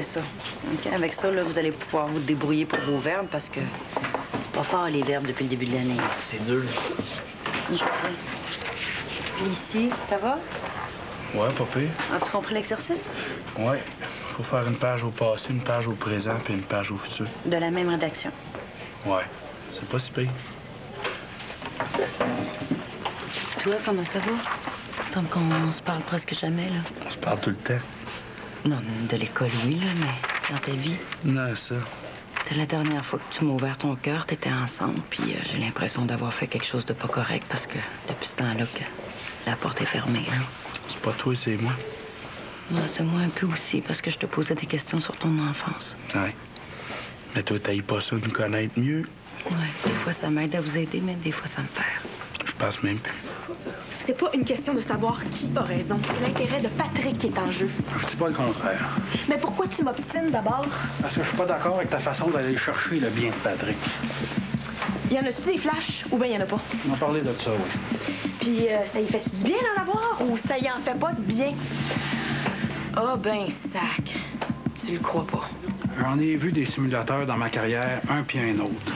c'est ça. Okay? Avec ça, là, vous allez pouvoir vous débrouiller pour vos verbes parce que c'est pas fort, les verbes, depuis le début de l'année. C'est dur. Puis ici, ça va? Ouais, pas pire. As-tu compris l'exercice? Ouais. Faut faire une page au passé, une page au présent, puis une page au futur. De la même rédaction. Ouais. C'est pas si pire. Toi, comment ça va? Il semble qu'on se parle presque jamais, là. On se parle tout le temps. Non, de l'école, oui, là, mais dans ta vie. Non, ça. C'est la dernière fois que tu m'as ouvert ton cœur, t'étais ensemble, puis j'ai l'impression d'avoir fait quelque chose de pas correct parce que depuis ce temps-là que la porte est fermée, là. C'est pas toi, c'est moi. Moi, c'est moi un peu aussi, parce que je te posais des questions sur ton enfance. Ouais. Mais toi, t'ailles pas ça de nous connaître mieux? Ouais, des fois, ça m'aide à vous aider, mais des fois, ça me perd. Je pense même plus. C'est pas une question de savoir qui a raison. C'est l'intérêt de Patrick qui est en jeu. Je dis pas le contraire. Mais pourquoi tu m'obstines d'abord? Parce que je suis pas d'accord avec ta façon d'aller chercher le bien de Patrick. Y en a-tu des flashs ou bien y en a pas? On va parler de ça, oui. Puis ça y fait du bien d'en avoir ou ça y en fait pas de bien? Ah ben sac. Tu le crois pas. J'en ai vu des simulateurs dans ma carrière, un puis un autre.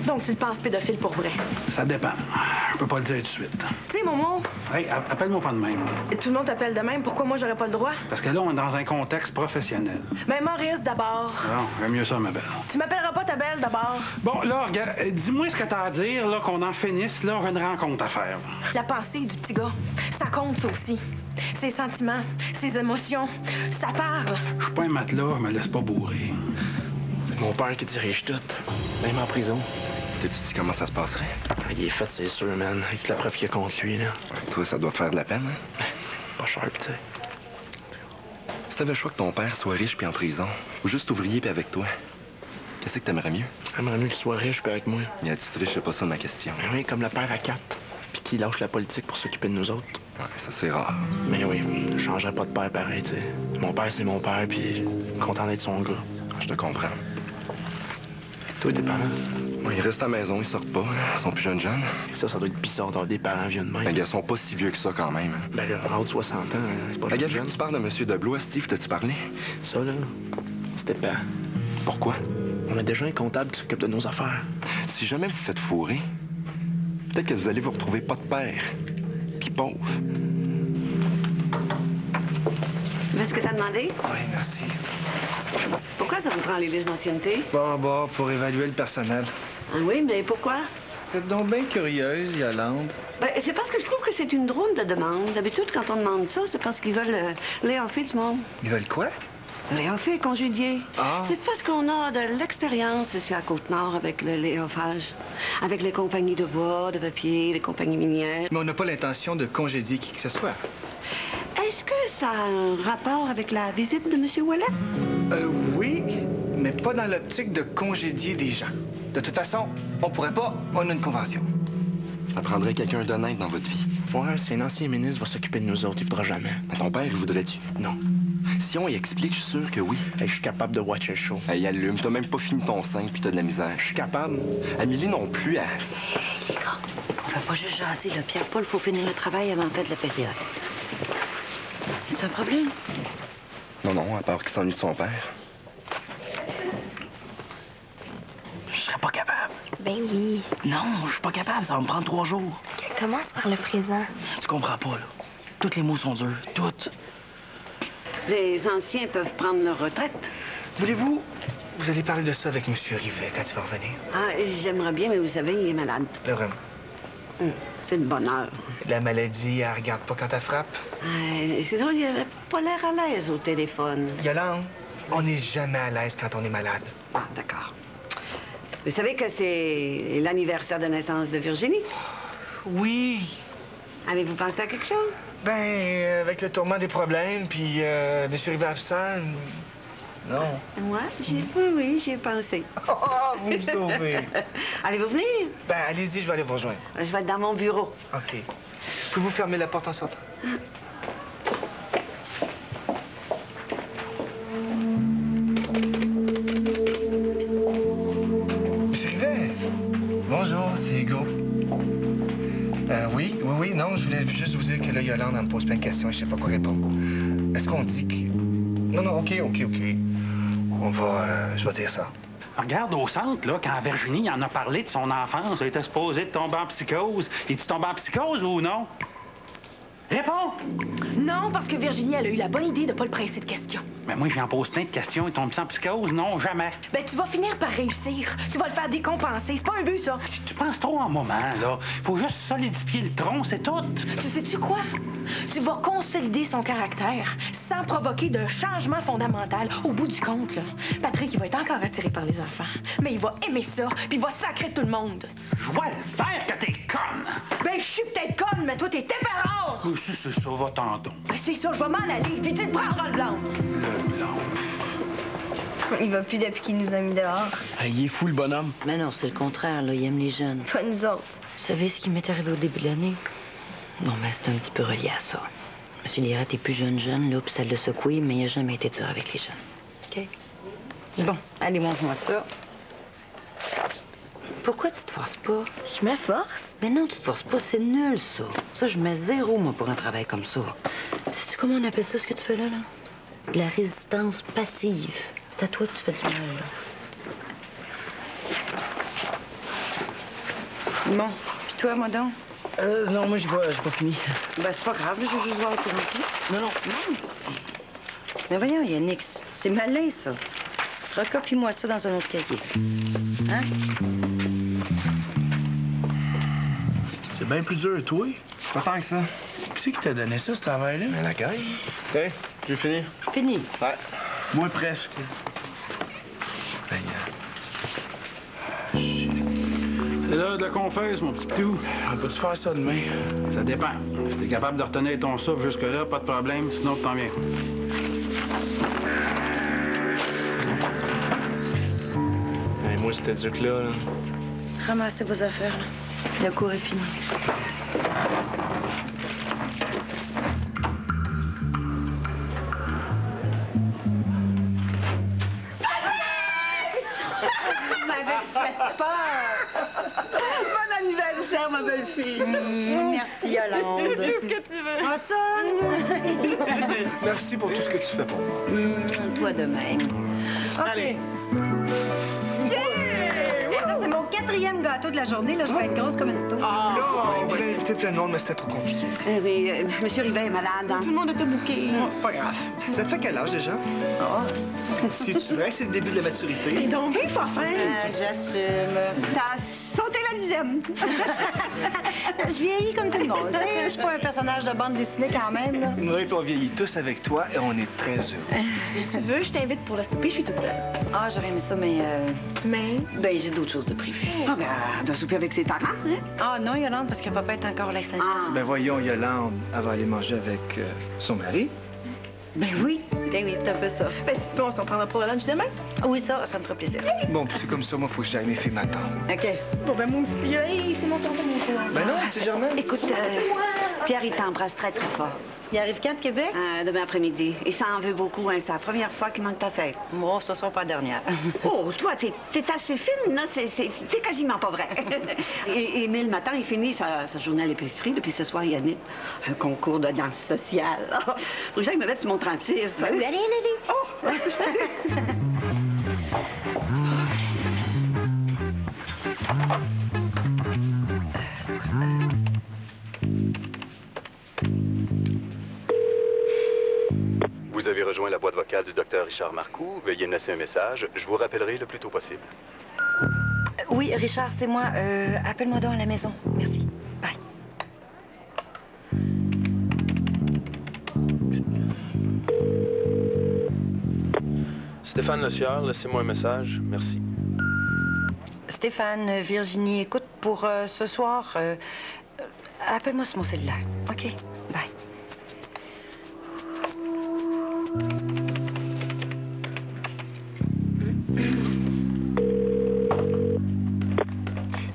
Donc tu le penses pédophile pour vrai? Ça dépend. Je peux pas le dire tout de suite. Tu sais, Momo, Hey, appelle-moi pas de même. tout le monde t'appelle de même. Pourquoi moi j'aurais pas le droit? Parce que là, on est dans un contexte professionnel. Ben Maurice d'abord. Non, j'aime mieux ça, ma belle. Tu m'appelleras pas ta belle d'abord. Bon, là, regarde, dis-moi ce que t'as à dire, là, qu'on en finisse, là, on a une rencontre à faire. La pensée du petit gars, ça compte ça aussi. Ses sentiments, ses émotions, ça parle. Je suis pas un matelas, je me laisse pas bourrer. C'est mon père qui dirige tout, même en prison. T'as-tu dit comment ça se passerait? Ah, il est fait, c'est sûr, man, avec la preuve qu'il y a contre lui, là. Toi, ça doit te faire de la peine, hein? Pas cher, tu sais. Si t'avais le choix que ton père soit riche puis en prison, ou juste ouvrier puis avec toi, qu'est-ce que t'aimerais mieux? J'aimerais mieux qu'il soit riche puis avec moi. Mais à titre riche, c'est pas ça ma question. Mais oui, comme le père à 4, puis qui lâche la politique pour s'occuper de nous autres. Ouais, ça c'est rare. Mais oui, je changerais pas de père pareil, tu sais. Mon père, c'est mon père, puis content d'être son gars. Je te comprends. Toi, tes parents? Ouais, ils restent à la maison, ils sortent pas. Ils sont plus jeunes. Ça doit être bizarre d'avoir des parents vieux de même. Ben, ils sont pas si vieux que ça quand même. Ben là, en haut de 60 ans, c'est pas Regarde, jeune. tu parles de M. Deblois, Steve, t'as-tu parlé? Ça, là, c'était pas. Pourquoi? On a déjà un comptable qui s'occupe de nos affaires. Si jamais vous faites fourrer, peut-être que vous allez vous retrouver pas de père, puis pauvre. Est-ce que t'as demandé? Oui, merci. Pourquoi ça vous prend les listes d'ancienneté? Bon, pour évaluer le personnel. Ah oui, mais pourquoi? Vous êtes donc bien curieuse, Yolande. Ben, c'est parce que je trouve que c'est une drôle de demande. D'habitude, quand on demande ça, c'est parce qu'ils veulent léoffer du monde. Ils veulent quoi? Léoffer, congédier. Ah. C'est parce qu'on a de l'expérience ici à Côte-Nord avec le léoffage. Avec les compagnies de bois, de papier, les compagnies minières. Mais on n'a pas l'intention de congédier qui que ce soit. Est-ce que ça a un rapport avec la visite de M. Ouellet? Oui, mais pas dans l'optique de congédier des gens. De toute façon, on pourrait pas, on a une convention. Ça prendrait quelqu'un d'honnête dans votre vie. Ouais, si un ancien ministre va s'occuper de nous autres, il voudra jamais. Mais ton père, il voudrait-tu? Non. Si on y explique, je suis sûr que oui. Hey, je suis capable de watcher le show. Hey, allume, t'as même pas fini ton sein puis t'as de la misère. Je suis capable. Amélie non plus, elle... Les gars, on va pas juste jaser, là. Pierre-Paul, faut finir le travail avant de faire de la période. C'est un problème? Non, à part qu'il s'ennuie de son père. Je serais pas capable. Ben oui. Non, je suis pas capable, ça va me prendre 3 jours. Commence par le présent. Tu comprends pas, là. Tous les mots sont durs, toutes. Les anciens peuvent prendre leur retraite. Voulez-vous, vous allez parler de ça avec M. Rivet quand il va revenir. Ah, j'aimerais bien, mais vous savez, il est malade. Le rhume. C'est de bonne heure. La maladie, elle regarde pas quand elle frappe. C'est drôle, il avait pas l'air à l'aise au téléphone. Yolande, on n'est jamais à l'aise quand on est malade. Ah, d'accord. Vous savez que c'est l'anniversaire de naissance de Virginie? Oui. Avez-vous pensé à quelque chose? Ben, avec le tourment des problèmes, puis M. Rivet absent, non. Moi, oui, j'y ai pensé. Oh, vous me sauvez. Allez-vous venir? Ben, allez-y, je vais aller vous rejoindre. Je vais être dans mon bureau. OK. Pouvez-vous fermer la porte en sortant? Monsieur Rivet! Bonjour, c'est Hugo. Oui, non, je voulais juste vous dire que là, Yolande, elle me pose plein de questions et je sais pas quoi répondre. Est-ce qu'on dit que... Non, OK. Je vais dire ça. Regarde au centre, là, quand Virginie en a parlé de son enfance, elle était supposée de tomber en psychose. Es-tu tombé en psychose ou non? Réponds! Non, parce que Virginie, elle a eu la bonne idée de pas le presser de questions. Mais moi, j'en pose plein de questions. Il tombe en psychose? Non, jamais. Ben, tu vas finir par réussir. Tu vas le faire décompenser. C'est pas un but, ça. Tu penses trop en moment, là. Faut juste solidifier le tronc, c'est tout. Tu sais-tu quoi? Tu vas consolider son caractère sans provoquer de changement fondamental. Au bout du compte, là, Patrick, il va être encore attiré par les enfants. Mais il va aimer ça, puis il va sacrer tout le monde. Je vois le faire que t'es conne. Ben, je suis peut-être conne, mais toi, t'es téméraire. Si c'est ça, va-t'en donc. Ben, c'est ça, je vais m'en aller. Puis tu te prendras le blanc. Le blanc. Il va plus depuis qu'il nous a mis dehors. Il est fou, le bonhomme. Mais non, c'est le contraire, là. Il aime les jeunes. Pas nous autres. Vous savez ce qui m'est arrivé au début de l'année? Non, mais c'est un petit peu relié à ça. M. Lirette est plus jeune, là, puis ça l'a secoué, mais il n'a jamais été dur avec les jeunes. OK? Bon, allez, montre-moi ça. Pourquoi tu te forces pas? Je me force. Mais non, tu te forces pas, c'est nul, ça. Ça, je mets 0, moi, pour un travail comme ça. Sais-tu comment on appelle ça, ce que tu fais là? De la résistance passive. C'est à toi que tu fais du mal, là. Bon, puis toi, moi donc? Non, moi, j'ai pas fini. Ben, c'est pas grave, je vais juste voir le rempli. Non. Mais voyons, Yannick, c'est malin, ça. Recopie-moi ça dans un autre cahier. Hein? C'est bien plus dur, toi. Pas tant que ça. Qui c'est qui t'a donné ça, ce travail-là? Mais la caille. Tiens, j'ai fini. Fini. Ouais. Moi, presque. C'est là de la confesse, mon petit pitou. On peut-tu faire ça demain? Ça dépend. Si t'es capable de retenir ton souffle jusque-là, pas de problème. Sinon, t'en viens. Moi, c'était duc-là, là. Ramassez vos affaires, là. Le cours est fini. Vous m'avez fait peur. Bon anniversaire, ma belle-fille. Merci, Yolande. Qu'est-ce que tu veux? On sonne. Merci pour tout ce que tu fais pour moi. Toi de même. Allez. Ça, c'est mon 4e gâteau de la journée. Là, je vais être grosse comme une taupe. Là, on voulait inviter plein de monde, mais c'était trop compliqué. Oui, Monsieur Rivet est malade. Tout le monde était bouqué. Pas grave. Ça te fait quel âge, déjà? Si tu veux, c'est le début de la maturité. Et donc, bien pas fin. J'assume. T'as sauté la 10e. Je vieillis comme tout le monde. Je suis pas un personnage de bande dessinée quand même. Là. Oui, puis on vieillit tous avec toi et on est très heureux. Si tu veux, je t'invite pour le souper, je suis toute seule. Ah, j'aurais aimé ça, mais Mais? ben, j'ai d'autres choses de prévues. Ah, ben, de souper avec ses parents, hein? Ah non, Yolande, parce que papa est encore là, ça. Ah. Ben voyons, Yolande, elle va aller manger avec son mari. Ben oui, c'est un peu ça. Ben, si tu veux, on s'en prendra pour le lunch demain. Oui, ça me ferait plaisir. Bon, puis c'est comme ça, moi, faut que j'aille mes filles m'attendre. OK. Bon, ben, moi aussi. Hey, c'est mon temps de mon tour. Ben non, c'est Germaine. Écoute, Pierre, il t'embrasse très, très fort. Il arrive quand de Québec? Demain après-midi. Il s'en veut beaucoup, hein. C'est la première fois qu'il manque ta fête. Moi, ce sera pas la dernière. Oh, toi, t'es assez fine, là. C'est quasiment pas vrai. Et Émile, matin, il finit sa journée à l'épicerie. Depuis ce soir, il y a un concours de danse sociale. Faut que j'aille me mettre sur mon 36. Allez. Oh! Vous avez rejoint la boîte vocale du docteur Richard Marcoux. Veuillez me laisser un message. Je vous rappellerai le plus tôt possible. Oui, Richard, c'est moi. Appelle-moi donc à la maison. Merci. Bye. Stéphane Le Sieur, laissez-moi un message. Merci. Stéphane, Virginie, écoute, pour ce soir, appelle-moi sur mon cellulaire. OK? Bye.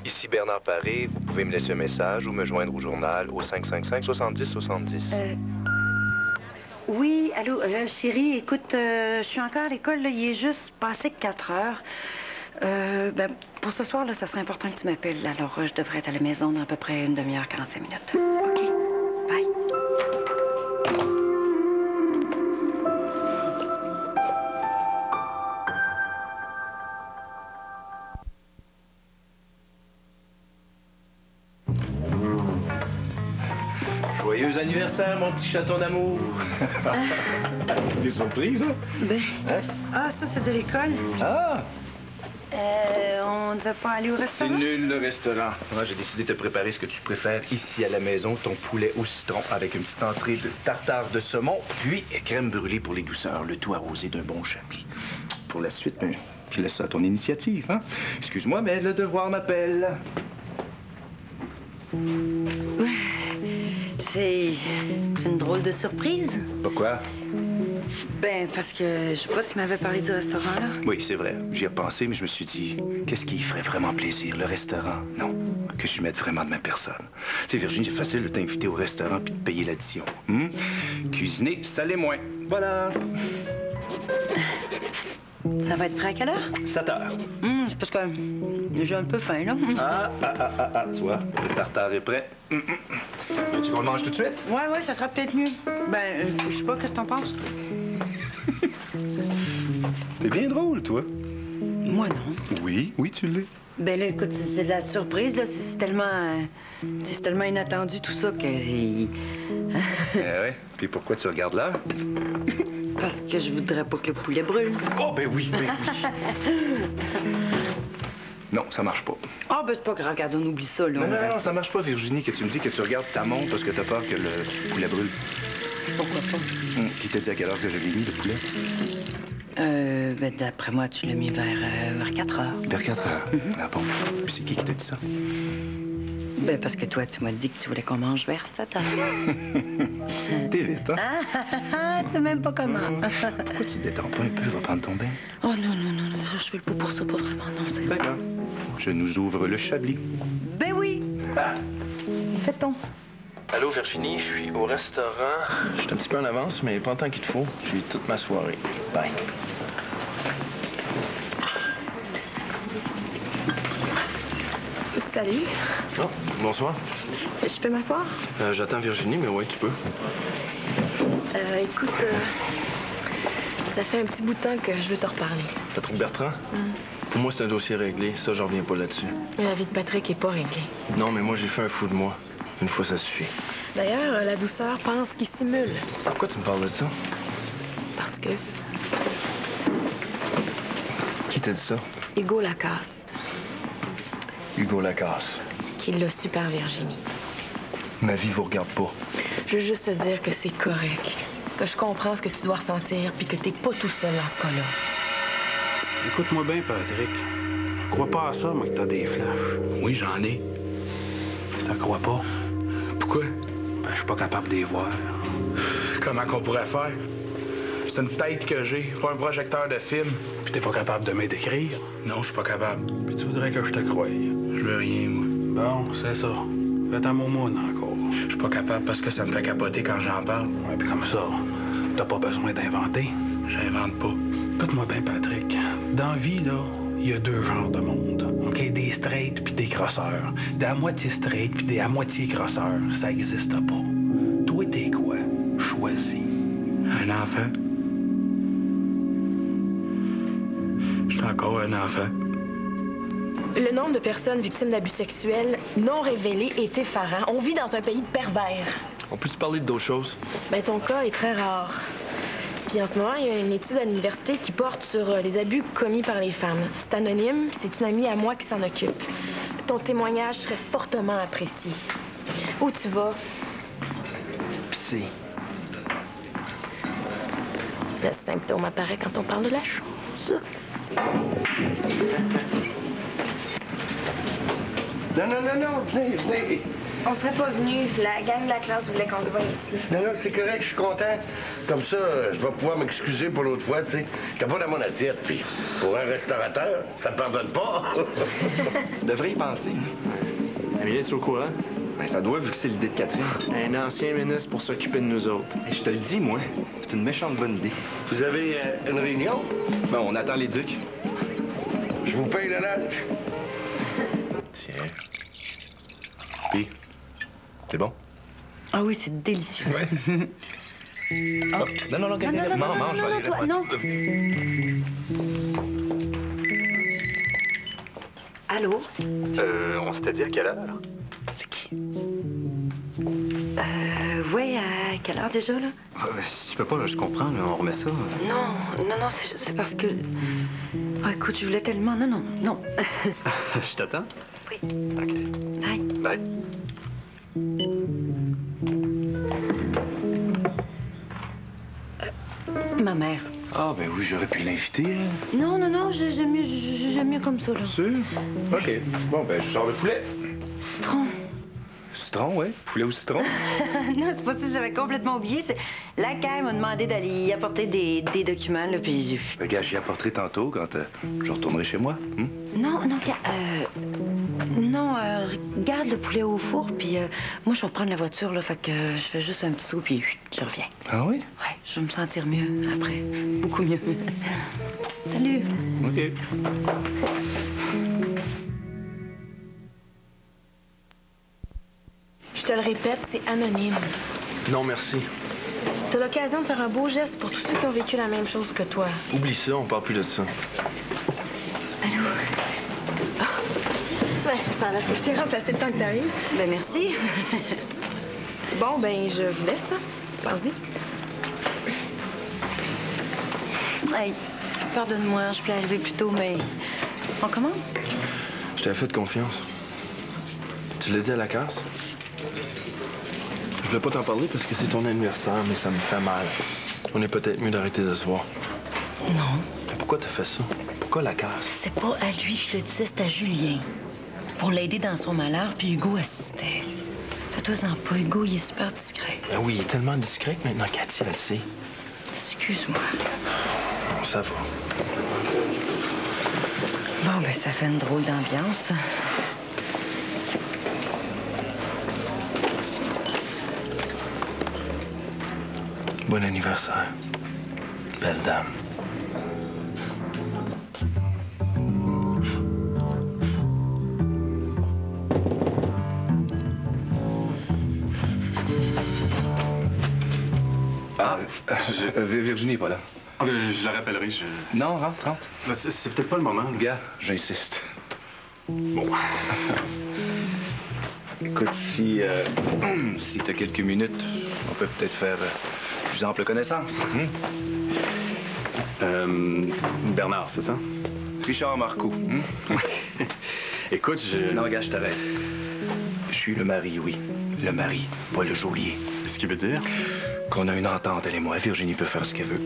Ici Bernard Paré. Vous pouvez me laisser un message ou me joindre au journal au 555-70-70. Oui, allô, chérie, écoute, je suis encore à l'école, là, il est juste passé 4 heures. Ben, pour ce soir, là, ça serait important que tu m'appelles. Alors, je devrais être à la maison dans à peu près une demi-heure, 45 minutes. OK? Bye. anniversaire, mon petit chaton d'amour. T'es surprise, hein? Ben... Hein? Ah, ça, c'est de l'école. Ah! On ne devait pas aller au C'est restaurant? nul, le restaurant. Moi, j'ai décidé de te préparer ce que tu préfères ici à la maison, ton poulet au citron avec une petite entrée de tartare de saumon, puis crème brûlée pour les douceurs, le tout arrosé d'un bon chablis. Pour la suite, ben, je laisse ça à ton initiative, hein? Excuse-moi, mais le devoir m'appelle. C'est une drôle de surprise. Pourquoi? Ben, parce que je sais pas, tu m'avais parlé du restaurant, là. Oui, c'est vrai. J'y ai pensé, mais je me suis dit, qu'est-ce qui ferait vraiment plaisir? Le restaurant? Non. Que je mette vraiment de ma personne. Tu sais, Virginie, c'est facile de t'inviter au restaurant puis de payer l'addition. Cuisiner, saler moins. Voilà. Ça va être prêt à quelle heure? 7 heures. C'est parce que j'ai un peu faim, là. Tu vois, le tartare est prêt. Tu qu'on le mange tout de suite? Ouais, ça sera peut-être mieux. Ben, je sais pas, qu'est-ce que t'en penses? T'es bien drôle, toi. Moi, non. Oui, tu l'es. Ben là, écoute, c'est de la surprise, là. C'est tellement... c'est tellement inattendu, tout ça, que... Ouais. Puis pourquoi tu regardes là? Parce que je voudrais pas que le poulet brûle. Oh, ben oui. Non, ça marche pas. Ah, ben c'est pas grave, regarde, on oublie ça, là. Non, ça marche pas, Virginie, que tu me dis que tu regardes ta montre parce que t'as peur que le poulet brûle. Pourquoi pas? Qui t'a dit à quelle heure que je l'ai mis, le poulet? Ben d'après moi, tu l'as mis vers 4 heures. Vers 4 heures? Ah bon? Puis c'est qui t'a dit ça? Ben parce que toi, tu m'as dit que tu voulais qu'on mange vers 7 heures. T'es vite, hein? C'est même pas comment. Pourquoi tu te détends pas un peu? Va prendre ton bain. Oh non, je fais le pot pour ça, pas vraiment, non, c'est... D'accord. Je nous ouvre le chablis. Ben oui! Fait-on. Allô, Virginie, je suis au restaurant. Je suis un petit peu en avance, mais pas en temps qu'il te faut. J'ai toute ma soirée. Bye. Salut. Oh, bonsoir. Je peux m'asseoir? J'attends Virginie, mais oui, tu peux. Écoute, ça fait un petit bout de temps que je veux te reparler. Le truc Bertrand? Pour moi, c'est un dossier réglé. Ça, j'en reviens pas là-dessus. La vie de Patrick est pas réglée. Non, mais moi, j'ai fait un fou de moi. Une fois, ça suffit. D'ailleurs, la douceur pense qu'il simule. Pourquoi tu me parles de ça? Parce que Qui t'a dit ça? Hugo Lacasse, Hugo Lacasse. qui l'a su par Virginie. Ma vie vous regarde pas. Je veux juste te dire que c'est correct. Que je comprends ce que tu dois ressentir, puis que t'es pas tout seul dans ce cas-là. Écoute-moi bien, Patrick. Crois pas à ça, moi, que t'as des flashs. Oui, j'en ai. T'en crois pas? Pourquoi? Ben, je suis pas capable de les voir. Comment qu'on pourrait faire? C'est une tête que j'ai, pas un projecteur de film. Puis t'es pas capable de m'aider d'écrire. Non, je suis pas capable. Puis tu voudrais que je te croie. Je veux rien, moi. Bon, c'est ça. Fais ta moumoune encore. Je suis pas capable parce que ça me fait capoter quand j'en parle. Ouais, puis comme ça, t'as pas besoin d'inventer. J'invente pas. Écoute-moi bien, Patrick. Dans la vie, là, il y a deux genres de monde. OK? Des straight puis des crosseurs. Des à moitié straight puis des à moitié crosseurs. Ça existe pas. Toi, t'es quoi? Choisis. Un enfant? Je suis encore un enfant. Le nombre de personnes victimes d'abus sexuels non révélés est effarant. On vit dans un pays de pervers. On peut-tu parler d'autres choses? Ben, ton cas est très rare. Puis en ce moment, il y a une étude à l'université qui porte sur les abus commis par les femmes. C'est anonyme, c'est une amie à moi qui s'en occupe. Ton témoignage serait fortement apprécié. Où tu vas? Pisser. Le symptôme apparaît quand on parle de la chose. Non, venez. On serait pas venus. La gang de la classe voulait qu'on se voie ici. Non, c'est correct, je suis content. Comme ça, je vais pouvoir m'excuser pour l'autre fois, tu sais. J'étais pas dans mon assiette, puis pour un restaurateur, ça pardonne pas. Devrait y penser. Amélie, es-tu au courant? Ben, ça doit, vu que c'est l'idée de Catherine. Un ancien ministre pour s'occuper de nous autres. Hey, je te le dis, moi, c'est une méchante bonne idée. Vous avez une réunion? Ben, on attend les ducs. Je vous paye le lunch. Tiens. Puis, c'est bon? Ah oui, c'est délicieux. Ouais. Oh. Non, mange, non, allez, toi, ouais. non. Allô? On s'était dit à quelle heure? C'est qui? Oui, à quelle heure déjà, là? Si tu peux pas, là, je comprends, là, on remet ça. Non, c'est parce que... Ah, écoute, je voulais tellement... Non. Je t'attends? Oui. OK. Bye. Ma mère. Ah, ben oui, j'aurais pu l'inviter. Hein. Non, j'aime mieux comme ça, là. Sûr? OK. Bon, ben, je sors le poulet. Citron. Citron, oui. Poulet au citron. Non, c'est pas ça, j'avais complètement oublié. La CAI m'a demandé d'aller y apporter des documents, là, puis... Le gars, j'y apporterai tantôt quand je retournerai chez moi. Non, garde le poulet au four, puis moi, je vais reprendre la voiture, là, fait que je fais juste un petit saut, puis je reviens. Ah oui? Ouais, je vais me sentir mieux après. Beaucoup mieux. Salut. OK. Je te le répète, c'est anonyme. Non, merci. T'as l'occasion de faire un beau geste pour tous ceux qui ont vécu la même chose que toi. Oublie ça, on parle plus de ça. Allô? Ouais, ça a l'air que je t'ai remplacé le temps que t'arrives. Ben, merci. Bon, ben, je vous laisse, hein. Vas-y. Hey, pardonne-moi, je voulais arriver plus tôt, mais... On commande? Je t'avais fait confiance. Tu l'as dit à la casse? Je voulais pas t'en parler parce que c'est ton anniversaire, mais ça me fait mal. On est peut-être mieux d'arrêter de se voir. Non. Mais pourquoi t'as fait ça? Pourquoi la casse? C'est pas à lui que je le disais, c'est à Julien. Pour l'aider dans son malheur, puis Hugo assistait. Fais-toi-en pas, Hugo, il est super discret. Ah oui, il est tellement discret que maintenant Cathy, elle sait. Excuse-moi. Ça va. Bon, ben, ça fait une drôle d'ambiance. Bon anniversaire, belle dame. Virginie est pas là. Je la rappellerai, Non, rentre. C'est peut-être pas le moment. Gars, j'insiste. Bon. Écoute, si t'as quelques minutes, on peut peut-être faire plus ample connaissance. Bernard, c'est ça? Richard Marcoux. Écoute, Non, gars, je t'arrête. Je suis le mari, oui. Le mari, pas le geôlier. Ce qui veut dire? Qu'on a une entente, elle et moi. Virginie peut faire ce qu'elle veut.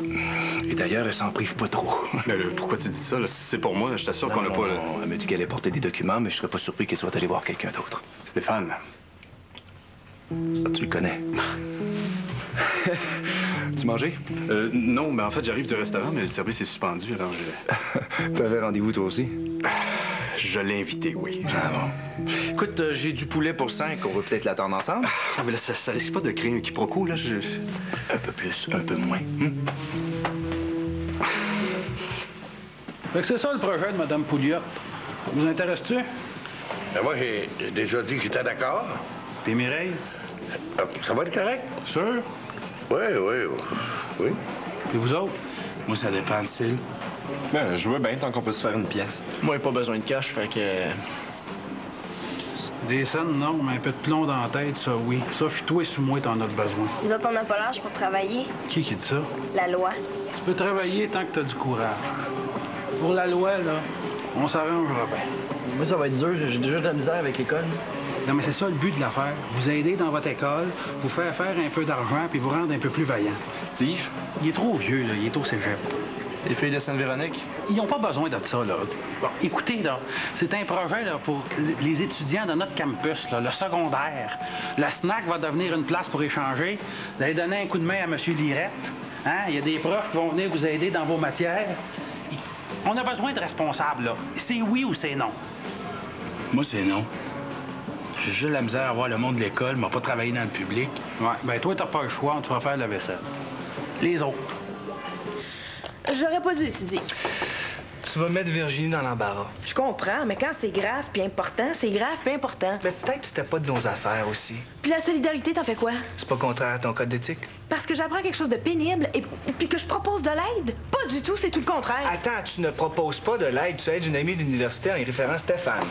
Et d'ailleurs, elle s'en prive pas trop. Mais pourquoi tu dis ça? Là? C'est pour moi, je t'assure qu'on n'a pas... Non, elle m'a dit qu'elle allait porter des documents, mais je serais pas surpris qu'elle soit allée voir quelqu'un d'autre. Stéphane. Ah, tu le connais. Tu mangeais? Non, mais en fait, j'arrive du restaurant, mais le service est suspendu, alors je... T'avais rendez-vous, toi aussi? Je l'ai invité, oui. Ah bon. Écoute, j'ai du poulet pour 5. On va peut-être l'attendre ensemble. Ah, mais là, ça risque pas de créer un quiproquo, là. Un peu plus, un peu moins. Fait que c'est ça le projet de Mme Pouliot. Vous intéresse-tu? Ben moi, j'ai déjà dit que j'étais d'accord. Puis Mireille? Ça va être correct? Sûr? Oui. Et vous autres? Moi, ça dépend de Syl. Ben, je veux bien tant qu'on peut se faire une pièce. Moi, pas besoin de cash, fait que... Des scènes, non, mais un peu de plomb dans la tête, ça, oui. Ça, puis toi, sous moi, t'en as besoin. Nous autres, on n'a pas l'âge pour travailler. Qui dit ça? La loi. Tu peux travailler tant que t'as du courage. Pour la loi, là, on s'arrangera bien. Moi, ça va être dur. J'ai déjà de la misère avec l'école. Non, mais c'est ça le but de l'affaire. Vous aider dans votre école, vous faire faire un peu d'argent, puis vous rendre un peu plus vaillant. Steve? Il est trop vieux, là. Il est au cégep. Les filles de Sainte-Véronique? Ils n'ont pas besoin de ça, là. Bon, écoutez, là, c'est un projet là, pour les étudiants de notre campus, là, le secondaire. Le snack va devenir une place pour échanger. Vous allez donner un coup de main à M. Lirette. Hein? Il y a des profs qui vont venir vous aider dans vos matières. On a besoin de responsables, là. C'est oui ou c'est non? Moi, c'est non. J'ai juste la misère à voir le monde de l'école, mais pas travailler dans le public. Ouais, ben toi, t'as pas le choix, tu vas faire la vaisselle. Les autres. J'aurais pas dû étudier. Tu vas mettre Virginie dans l'embarras. Je comprends, mais quand c'est grave puis important, c'est grave puis important. Mais peut-être que c'était pas de nos affaires aussi. Puis la solidarité, t'en fais quoi? C'est pas contraire à ton code d'éthique? Parce que j'apprends quelque chose de pénible et puis que je propose de l'aide? Pas du tout, c'est tout le contraire. Attends, tu ne proposes pas de l'aide, tu aides une amie d'université en y référant Stéphane.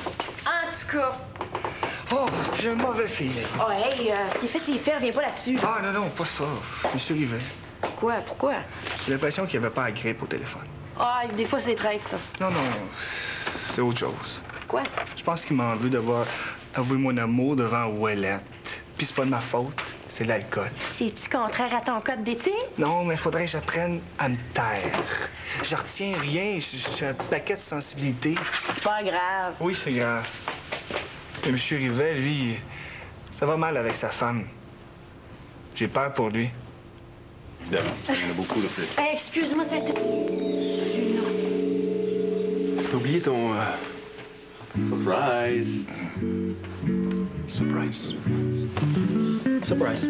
En tout cas... Oh, j'ai un mauvais feeling. Oh, hey, ce qui est fait, c'est fait, reviens pas là-dessus. Ah, non, pas ça. Monsieur Rivet. Quoi? Pourquoi? J'ai l'impression qu'il n'y avait pas à grippe au téléphone. Ah, des fois, c'est traite, ça. Non, c'est autre chose. Quoi? Je pense qu'il m'en veut d'avoir avoué mon amour devant Ouellette. Puis c'est pas de ma faute, c'est l'alcool. C'est-tu contraire à ton code d'éthique? Non, mais faudrait que j'apprenne à me taire. Je retiens rien, j'ai un paquet de sensibilité. Pas grave. Oui, c'est grave. Mais M. Rivet, lui, ça va mal avec sa femme. J'ai peur pour lui. Évidemment, ça y en a beaucoup de plus. Hey, excuse-moi, ça a été... T'as oublié ton... Surprise! Surprise. Surprise.